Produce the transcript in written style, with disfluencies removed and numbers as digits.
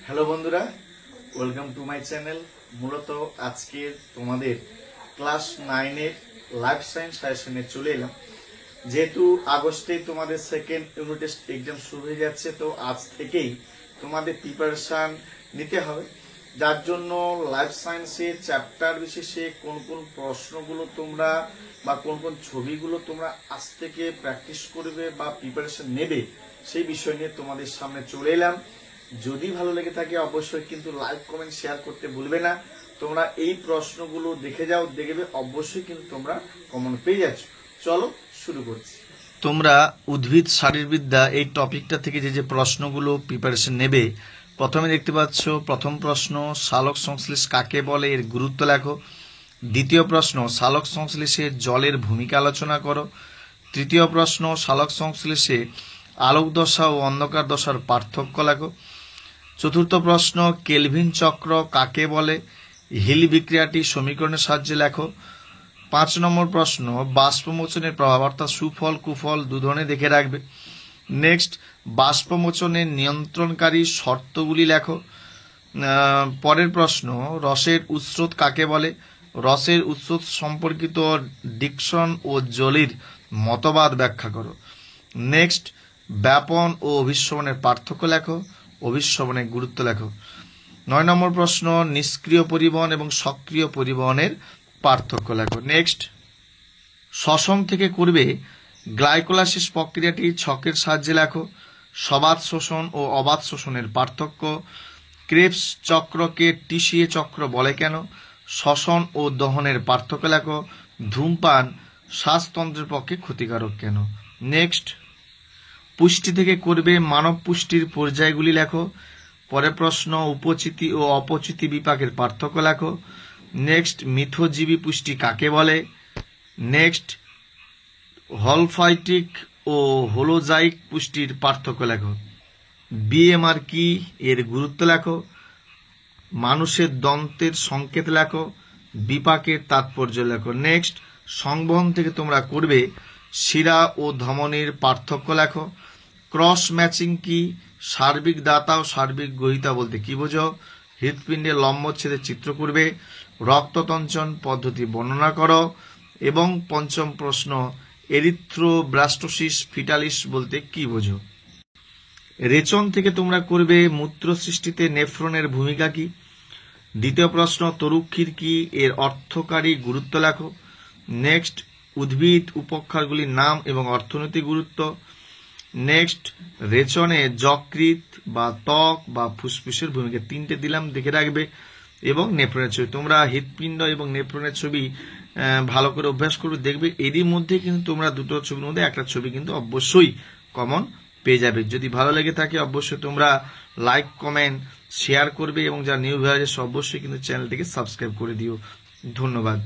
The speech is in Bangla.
হ্যালো বন্ধুরা, ওয়েলকাম টু মাই চ্যানেল। মূলত আজকে তোমাদের ক্লাস 9-এর লাইফ সায়েন্স সাজেশনে চলে এলাম। যেহেতু আগস্টেই তোমাদের সেকেন্ড ইউনিট টেস্ট এক্সাম শুরু হয়ে যাচ্ছে, তো আজ থেকেই তোমাদের প্রিপারেশন নিতে হবে। যার জন্য লাইফ সায়েন্সের চ্যাপ্টার বিশেষে কোন কোন প্রশ্নগুলো তোমরা বা কোন কোন ছবিগুলো তোমরা আজ থেকে প্র্যাকটিস করবে বা প্রিপারেশন নেবে, সেই বিষয় নিয়ে তোমাদের সামনে চলে এলাম। যদি ভালো লেগে থাকে অবশ্যই কিন্তু লাইক কমেন্ট শেয়ার করতে ভুলবে না। তোমরা এই প্রশ্নগুলো দেখে যাও, দেখবে অবশ্যই কিন্তু তোমরা কমন পেয়ে যাচ্ছ। চলো শুরু করছি। তোমরা উদ্ভিদ শারীরবিদ্যা এই টপিকটা থেকে যে যে প্রশ্নগুলো প্রিপারেশন নেবে, প্রথমে দেখতে পাচ্ছ প্রথম প্রশ্ন, সালোক সংশ্লেষ কাকে বলে, এর গুরুত্ব লেখো। দ্বিতীয় প্রশ্ন, সালোক সংশ্লেষে জলের ভূমিকা আলোচনা করো। তৃতীয় প্রশ্ন, সালোক সংশ্লেষে আলোক দশা ও অন্ধকার দশার পার্থক্য লেখো। চতুর্থ প্রশ্ন, কেলভিন চক্র কাকে বলে, হিল বিক্রিয়াটি সমীকরণের সাহায্যে লেখো। 5 নম্বর প্রশ্ন, বাষ্পমোচনের প্রভাব অর্থাৎ সুফল কুফল দু ধরনের দেখে রাখবে। নেক্সট, বাষ্পমোচনের নিয়ন্ত্রণকারী শর্তগুলি লেখো। পরের প্রশ্ন, রসের উৎস কাকে বলে, রসের উৎস সম্পর্কিত ডিকসন ও জলির মতবাদ ব্যাখ্যা করো। নেক্সট, ব্যাপন ও অভিশ্রবণের পার্থক্য লেখো, অভিশ্রবণের গুরুত্ব লেখো। 9 নম্বর প্রশ্ন, নিষ্ক্রিয় পরিবহন এবং সক্রিয় পরিবহনের পার্থক্য লেখো। নেক্সট, শ্বসন থেকে করবে গ্লাইকোলাইসিস প্রক্রিয়াটি ছকের সাহায্যে লেখো। সবাত শোষণ ও অবাত শোষণের পার্থক্য। ক্রেবস চক্রকে টিসিএ চক্র বলে কেন, শ্বসন ও দহনের পার্থক্য লেখো। ধূমপান শ্বাসতন্ত্রের পক্ষে ক্ষতিকারক কেন। নেক্সট, পুষ্টি থেকে করবে মানব পুষ্টির পর্যায়গুলি লেখো। পরের প্রশ্ন, উপচিতি ও অপচিতি বিপাকের পার্থক্য লেখো। নেক্সট, মিথজীবী পুষ্টি কাকে বলে। নেক্সট, হলফাইটিক ও হোলোজাইক পুষ্টির পার্থক্য লেখো। বিএমআর কি, এর গুরুত্ব লেখো। মানুষের দন্তের সংকেত লেখো, বিপাকের তাৎপর্য লেখো। নেক্সট, সংবহন থেকে তোমরা করবে শিরা ও ধমনীর পার্থক্য লেখো। ক্রস ম্যাচিং কি, সার্বিক দাতা ও সার্বিক গ্রহিতা বলতে কি বোঝো। হৃৎপিণ্ডের লম্বচ্ছেদের চিত্র করবে। রক্ততঞ্চন পদ্ধতি বর্ণনা করো। এবং পঞ্চম প্রশ্ন, এরিথ্রোব্লাস্টোসিস ফিটালিস বলতে কি বোঝো। রেচন থেকে তোমরা করবে মূত্র সৃষ্টিতে নেফ্রনের ভূমিকা কি। দ্বিতীয় প্রশ্ন, তরুক্ষীর কি, এর অর্থকারী গুরুত্ব লেখো। নেক্সট, উদ্ভিদ উপক্ষারগুলির নাম এবং অর্থনৈতিক গুরুত্ব। নেক্সট, রেচনে যকৃৎ বা ত্বক বা ফুসফুসের ভূমিকা। 3টে দিলাম, দেখে রাখবে। এবং নেফ্রনের ছবি, তোমরা হৃৎপিণ্ড এবং নেফ্রনের ছবি ভালো করে অভ্যাস করবে, দেখবে এরই মধ্যে কিন্তু তোমরা দুটো ছবির মধ্যে একটা ছবি কিন্তু অবশ্যই কমন পেয়ে যাবে। যদি ভালো লেগে থাকে অবশ্যই তোমরা লাইক কমেন্ট শেয়ার করবে এবং যারা নিউ ভিউয়ার অবশ্যই কিন্তু চ্যানেলটিকে সাবস্ক্রাইব করে দিও। ধন্যবাদ।